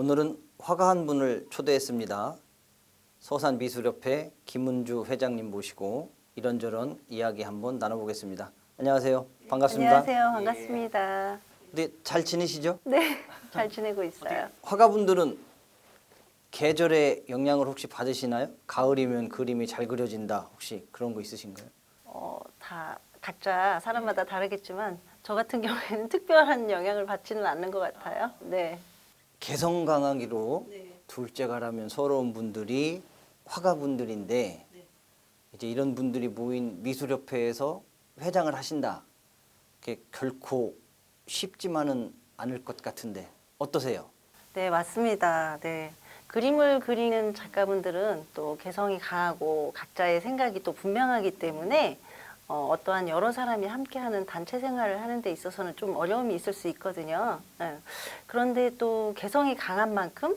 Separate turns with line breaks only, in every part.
오늘은 화가 한 분을 초대했습니다. 서산미술협회 김은주 회장님 모시고 이런저런 이야기 한번 나눠보겠습니다. 안녕하세요. 반갑습니다.
안녕하세요. 반갑습니다.
네, 잘 지내시죠?
네, 잘 지내고 있어요.
화가분들은 계절의 영향을 혹시 받으시나요? 가을이면 그림이 잘 그려진다. 혹시 그런 거 있으신가요?
다 각자 사람마다 다르겠지만 저 같은 경우에는 특별한 영향을 받지는 않는 것 같아요. 네.
개성 강하기로 둘째가라면 서러운 분들이 화가분들인데 이제 이런 분들이 모인 미술협회에서 회장을 하신다. 그게 결코 쉽지만은 않을 것 같은데 어떠세요?
네, 맞습니다. 네. 그림을 그리는 작가분들은 또 개성이 강하고 각자의 생각이 또 분명하기 때문에 어떠한 여러 사람이 함께하는 단체 생활을 하는 데 있어서는 좀 어려움이 있을 수 있거든요. 네. 그런데 또 개성이 강한 만큼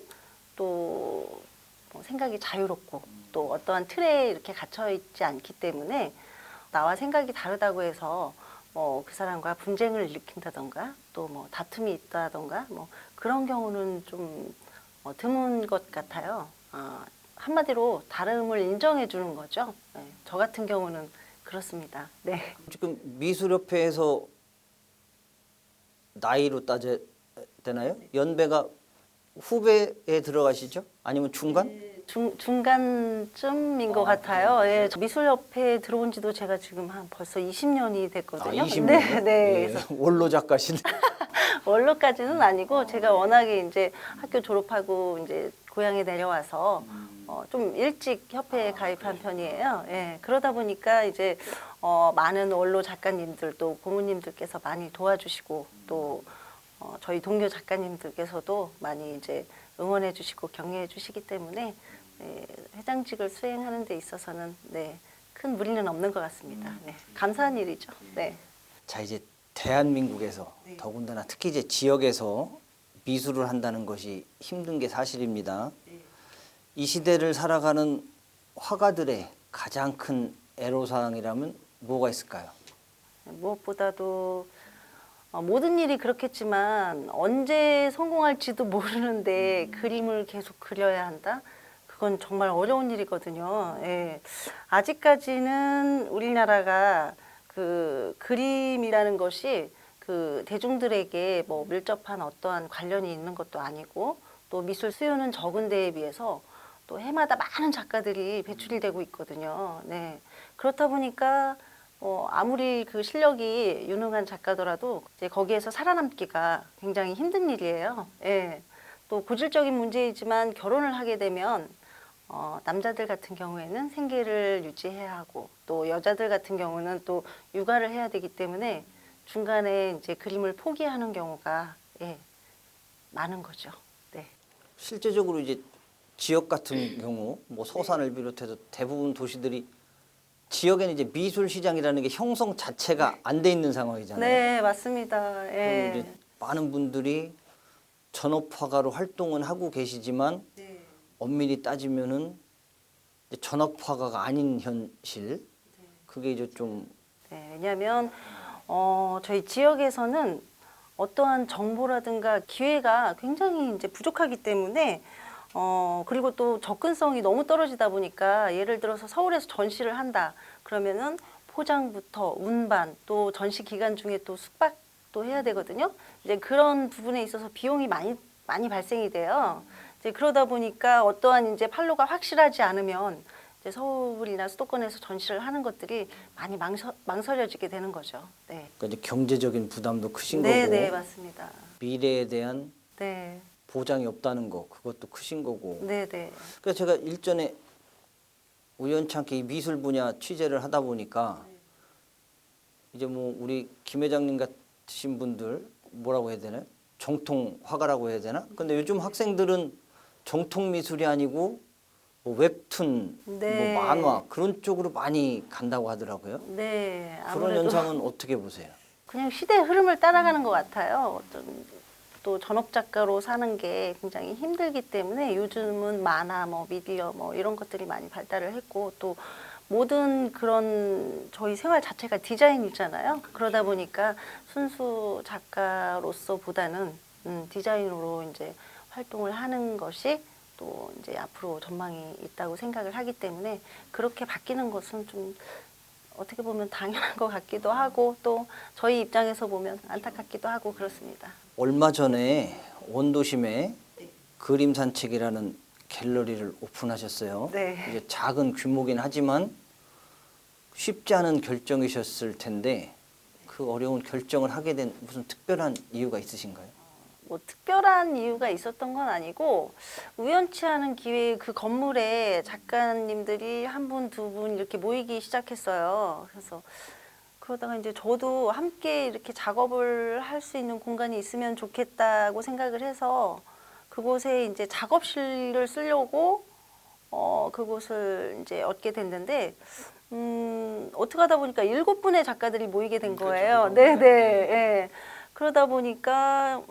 또 생각이 자유롭고 또 어떠한 틀에 이렇게 갇혀 있지 않기 때문에 나와 생각이 다르다고 해서 그 사람과 분쟁을 일으킨다던가 또 뭐 다툼이 있다던가 뭐 그런 경우는 좀 드문 것 같아요. 한마디로 다름을 인정해 주는 거죠. 네, 저 같은 경우는 그렇습니다. 네.
지금 미술협회에서 나이로 따져 되나요? 연배가 후배에 들어가시죠? 아니면 중간?
중간쯤인 것 같아요. 예, 저 미술협회에 들어온 지도 제가 지금 한 벌써 20년이 됐거든요.
20년?
네, 네. 그래서
원로 작가시네.
원로까지는 아니고 제가 워낙에 이제 학교 졸업하고 이제 고향에 내려와서 좀 일찍 협회에 가입한 편이에요. 예, 그러다 보니까 이제 많은 원로 작가님들 또 고모님들께서 많이 도와주시고 또 저희 동료 작가님들께서도 많이 이제 응원해 주시고 격려해 주시기 때문에 회장직을 수행하는 데 있어서는 큰 무리는 없는 것 같습니다. 네, 감사한 일이죠. 네.
자, 이제 대한민국에서 더군다나 특히 이제 지역에서 미술을 한다는 것이 힘든 게 사실입니다. 이 시대를 살아가는 화가들의 가장 큰 애로사항이라면 뭐가 있을까요?
무엇보다도 모든 일이 그렇겠지만 언제 성공할지도 모르는데 그림을 계속 그려야 한다? 그건 정말 어려운 일이거든요. 예. 아직까지는 우리나라가 그 그림이라는 것이 그 대중들에게 뭐 밀접한 어떠한 관련이 있는 것도 아니고 또 미술 수요는 적은 데에 비해서 또 해마다 많은 작가들이 배출이 되고 있거든요. 네. 그렇다 보니까 아무리 그 실력이 유능한 작가더라도 이제 거기에서 살아남기가 굉장히 힘든 일이에요. 예. 또 고질적인 문제이지만 결혼을 하게 되면 남자들 같은 경우에는 생계를 유지해야 하고 또 여자들 같은 경우는 또 육아를 해야 되기 때문에 중간에 이제 그림을 포기하는 경우가 많은 거죠. 네.
실제적으로 이제 지역 같은 경우 뭐 서산을 비롯해서 대부분 도시들이 지역에는 이제 미술 시장이라는 게 형성 자체가 안 돼 있는 상황이잖아요.
네, 맞습니다.
그럼
예.
이제 많은 분들이 전업화가로 활동은 하고 계시지만 엄밀히 따지면은 이제 전업화가가 아닌 현실. 그게 이제 좀
네, 왜냐하면 저희 지역에서는 어떠한 정보라든가 기회가 굉장히 이제 부족하기 때문에 그리고 또 접근성이 너무 떨어지다 보니까 예를 들어서 서울에서 전시를 한다 그러면은 포장부터 운반 또 전시 기간 중에 또 숙박도 해야 되거든요. 이제 그런 부분에 있어서 비용이 많이 발생이 돼요. 이제 그러다 보니까 어떠한 이제 판로가 확실하지 않으면 이제 서울이나 수도권에서 전시를 하는 것들이 많이 망설여지게 되는 거죠. 네.
그러니까 이제 경제적인 부담도 크신
네,
거고
네, 맞습니다.
미래에 대한
네,
보장이 없다는 거 그것도 크신 거고.
네, 네.
그래서 제가 일전에 우연찮게 이 미술 분야 취재를 하다 보니까 이제 뭐 우리 김 회장님 같으신 분들 뭐라고 해야 되나요? 정통 화가라고 해야 되나? 근데 요즘 학생들은 정통 미술이 아니고 뭐 웹툰,
네.
뭐 만화 그런 쪽으로 많이 간다고 하더라고요.
네,
그런
아무래도
현상은 어떻게 보세요?
그냥 시대의 흐름을 따라가는 것 같아요. 또 전업 작가로 사는 게 굉장히 힘들기 때문에 요즘은 만화, 뭐 미디어, 뭐 이런 것들이 많이 발달을 했고 또 모든 그런 저희 생활 자체가 디자인이잖아요. 그러다 보니까 순수 작가로서보다는 디자인으로 이제 활동을 하는 것이 또 이제 앞으로 전망이 있다고 생각을 하기 때문에 그렇게 바뀌는 것은 좀 어떻게 보면 당연한 것 같기도 하고 또 저희 입장에서 보면 안타깝기도 하고 그렇습니다.
얼마 전에 원도심에 그림 산책이라는 갤러리를 오픈하셨어요.
네.
이제 작은 규모긴 하지만 쉽지 않은 결정이셨을 텐데 그 어려운 결정을 하게 된 무슨 특별한 이유가 있으신가요?
뭐 특별한 이유가 있었던 건 아니고 우연치 않은 기회에 그 건물에 작가님들이 한 분, 두 분 이렇게 모이기 시작했어요. 그래서 그러다가 이제 저도 함께 이렇게 작업을 할 수 있는 공간이 있으면 좋겠다고 생각을 해서 그곳에 이제 작업실을 쓰려고 그곳을 이제 얻게 됐는데 어떻게 하다 보니까 7분의 작가들이 모이게 된 거예요. 네네. 예. 그러다 보니까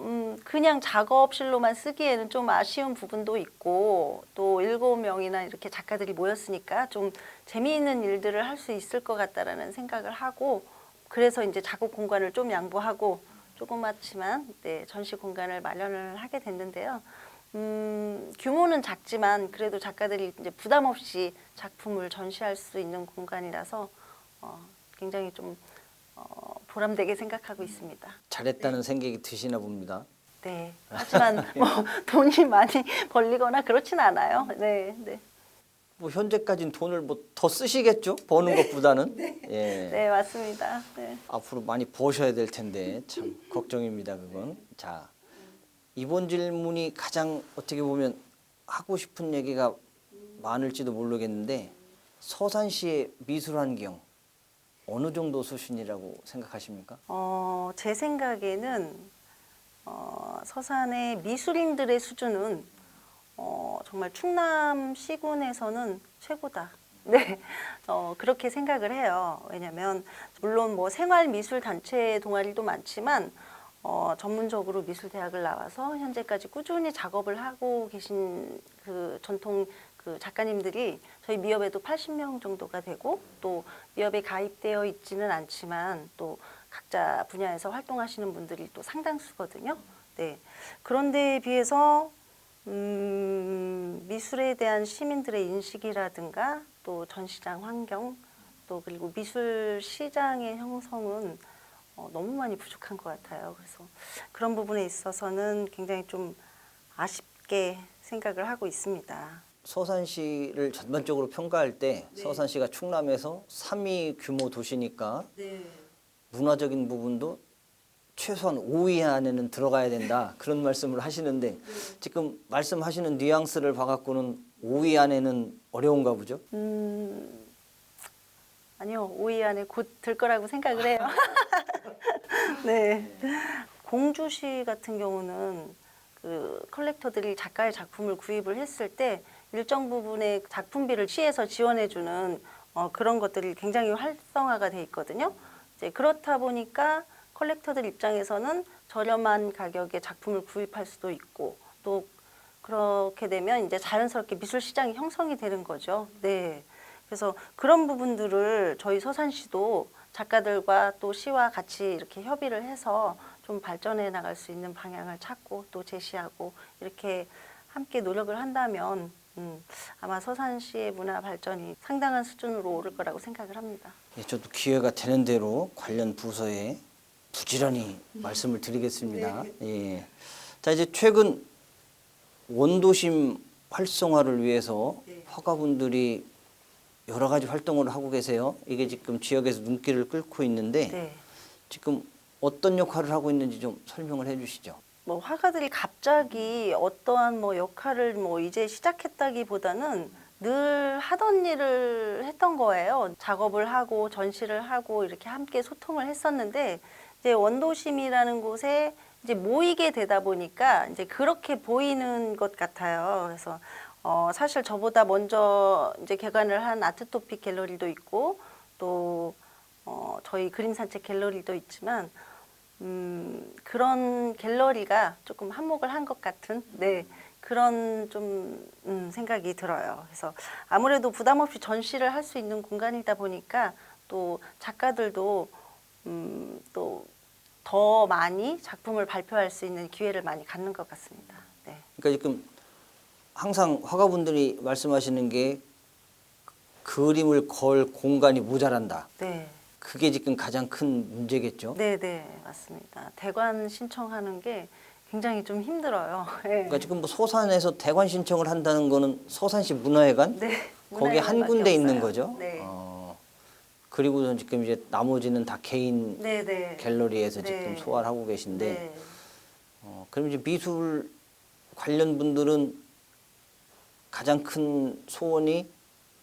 그냥 작업실로만 쓰기에는 좀 아쉬운 부분도 있고 또 7명이나 이렇게 작가들이 모였으니까 좀 재미있는 일들을 할 수 있을 것 같다라는 생각을 하고 그래서 이제 작업 공간을 좀 양보하고 조그맣지만 네, 전시 공간을 마련을 하게 됐는데요. 규모는 작지만 그래도 작가들이 이제 부담 없이 작품을 전시할 수 있는 공간이라서 굉장히 좀 보람되게 생각하고 있습니다.
잘했다는 생각이 드시나 봅니다.
네. 하지만 뭐 돈이 많이 벌리거나 그렇진 않아요. 네, 네,
뭐 현재까지는 돈을 뭐 더 쓰시겠죠? 버는 것보다는. 예.
네, 맞습니다. 네.
앞으로 많이 버셔야 될 텐데 참 걱정입니다, 그건. 자, 이번 질문이 가장 어떻게 보면 하고 싶은 얘기가 많을지도 모르겠는데 서산시의 미술 환경 어느 정도 수준이라고 생각하십니까?
제 생각에는 서산의 미술인들의 수준은 정말 충남 시군에서는 최고다. 네, 그렇게 생각을 해요. 왜냐하면 물론 뭐 생활미술 단체 동아리도 많지만 전문적으로 미술대학을 나와서 현재까지 꾸준히 작업을 하고 계신 그 전통 그 작가님들이 저희 미업에도 80명 정도가 되고 또 미업에 가입되어 있지는 않지만 또 각자 분야에서 활동하시는 분들이 또 상당수거든요. 네. 그런데 비해서 미술에 대한 시민들의 인식이라든가 또 전시장 환경 또 그리고 미술 시장의 형성은 너무 많이 부족한 것 같아요. 그래서 그런 부분에 있어서는 굉장히 좀 아쉽게 생각을 하고 있습니다.
서산시를 전반적으로 평가할 때
네.
서산시가 충남에서 3위 규모 도시니까
네.
문화적인 부분도 최소한 5위 안에는 들어가야 된다 그런 말씀을 하시는데 지금 말씀하시는 뉘앙스를 봐갖고는 5위 안에는 어려운가 보죠?
아니요, 5위 안에 곧 들 거라고 생각을 해요. 네. 공주시 같은 경우는 그 컬렉터들이 작가의 작품을 구입을 했을 때 일정 부분의 작품비를 시에서 지원해주는 그런 것들이 굉장히 활성화가 돼 있거든요. 이제 그렇다 보니까 컬렉터들 입장에서는 저렴한 가격에 작품을 구입할 수도 있고 또 그렇게 되면 이제 자연스럽게 미술 시장이 형성이 되는 거죠. 네. 그래서 그런 부분들을 저희 서산시도 작가들과 또 시와 같이 이렇게 협의를 해서 좀 발전해 나갈 수 있는 방향을 찾고 또 제시하고 이렇게 함께 노력을 한다면 아마 서산시의 문화 발전이 상당한 수준으로 오를 거라고 생각을 합니다.
예, 저도 기회가 되는 대로 관련 부서에 부지런히 말씀을 드리겠습니다. 예. 자, 이제 최근 원도심 활성화를 위해서 화가분들이 여러 가지 활동을 하고 계세요. 이게 지금 지역에서 눈길을 끌고 있는데
네.
지금 어떤 역할을 하고 있는지 좀 설명을 해주시죠.
뭐 화가들이 갑자기 어떠한 뭐 역할을 뭐 이제 시작했다기보다는 늘 하던 일을 했던 거예요. 작업을 하고 전시를 하고 이렇게 함께 소통을 했었는데 이제 원도심이라는 곳에 이제 모이게 되다 보니까 이제 그렇게 보이는 것 같아요. 그래서 사실 저보다 먼저 이제 개관을 한 아트토픽 갤러리도 있고 또 저희 그림 산책 갤러리도 있지만 그런 갤러리가 조금 한몫을 한 것 같은 네 그런 좀 생각이 들어요. 그래서 아무래도 부담 없이 전시를 할 수 있는 공간이다 보니까 또 작가들도 또 더 많이 작품을 발표할 수 있는 기회를 많이 갖는 것 같습니다. 네.
그러니까 그러니까 지금 항상 화가분들이 말씀하시는 게 그림을 걸 공간이 모자란다.
네.
그게 지금 가장 큰 문제겠죠.
네, 네, 맞습니다. 대관 신청하는 게 굉장히 좀 힘들어요. 네.
그러니까 지금 뭐 소산에서 대관 신청을 한다는 거는 서산시 문화회관
네.
거기에 한
문화회관밖에
군데 있는
없어요.
거죠.
네.
그리고는 지금 이제 나머지는 다 개인
네, 네.
갤러리에서
네.
지금 소화를 하고 계신데
네.
그럼 이제 미술 관련 분들은 가장 큰 소원이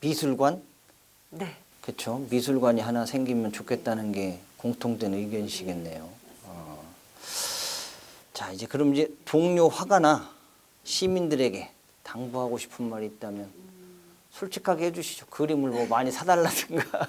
미술관,
네.
그렇죠? 미술관이 하나 생기면 좋겠다는 게 공통된 의견이시겠네요. 자, 이제 그럼 이제 동료 화가나 시민들에게 당부하고 싶은 말이 있다면 솔직하게 해주시죠. 그림을 뭐 많이 사달라든가.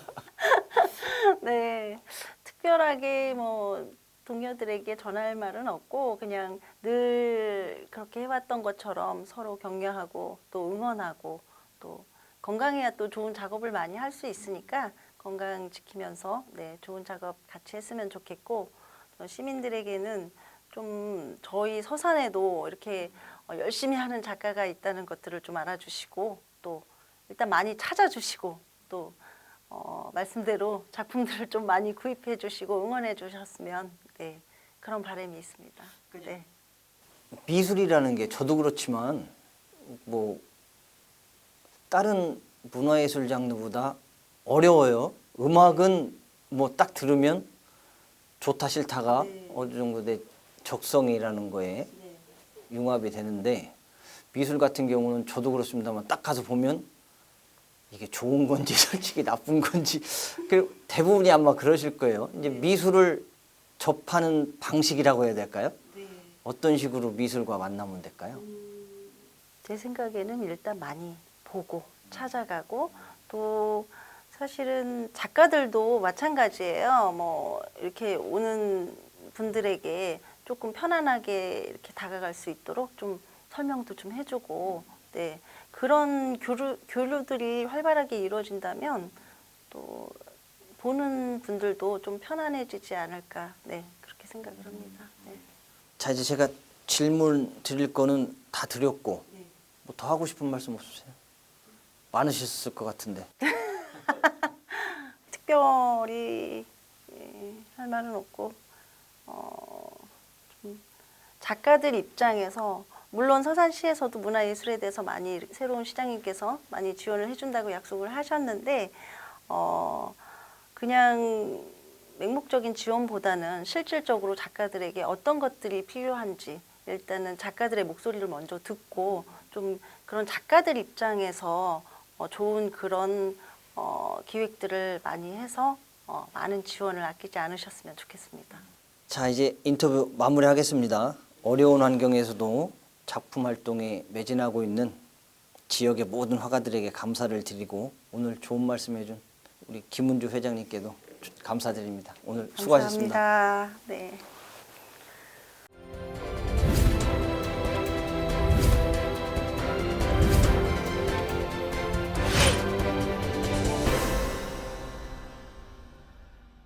네. 특별하게 뭐 동료들에게 전할 말은 없고 그냥 늘 그렇게 해왔던 것처럼 서로 격려하고 또 응원하고 또 건강해야 또 좋은 작업을 많이 할 수 있으니까 건강 지키면서 네, 좋은 작업 같이 했으면 좋겠고 또 시민들에게는 좀 저희 서산에도 이렇게 열심히 하는 작가가 있다는 것들을 좀 알아주시고 또 일단 많이 찾아주시고 또 말씀대로 작품들을 좀 많이 구입해 주시고 응원해 주셨으면 네, 그런 바람이 있습니다. 네.
미술이라는 게 저도 그렇지만 뭐 다른 문화예술 장르보다 어려워요. 음악은 뭐 딱 들으면 좋다 싫다가
네.
어느 정도 내 적성이라는 거에 융합이 되는데 미술 같은 경우는 저도 그렇습니다만 딱 가서 보면 이게 좋은 건지 솔직히 나쁜 건지 그 대부분이 아마 그러실 거예요. 이제 미술을 접하는 방식이라고 해야 될까요? 어떤 식으로 미술과 만나면 될까요?
제 생각에는 일단 많이 보고 찾아가고 또 사실은 작가들도 마찬가지예요. 뭐 이렇게 오는 분들에게 조금 편안하게 이렇게 다가갈 수 있도록 좀 설명도 좀 해주고 네 그런 교류들이 활발하게 이루어진다면 또 보는 분들도 좀 편안해지지 않을까 네 그렇게 생각을 합니다. 네.
자, 이제 제가 질문 드릴 거는 다 드렸고 뭐 더 하고 싶은 말씀 없으세요? 많으셨을 것 같은데.
특별히 할 말은 없고 좀 작가들 입장에서 물론 서산시에서도 문화예술에 대해서 많이 새로운 시장님께서 많이 지원을 해준다고 약속을 하셨는데 그냥 맹목적인 지원보다는 실질적으로 작가들에게 어떤 것들이 필요한지 일단은 작가들의 목소리를 먼저 듣고 좀 그런 작가들 입장에서 좋은 그런 기획들을 많이 해서 많은 지원을 아끼지 않으셨으면 좋겠습니다.
자, 이제 인터뷰 마무리하겠습니다. 어려운 환경에서도 작품 활동에 매진하고 있는 지역의 모든 화가들에게 감사를 드리고 오늘 좋은 말씀 해준 우리 김은주 회장님께도 감사드립니다. 오늘 수고하셨습니다.
감사합니다. 네.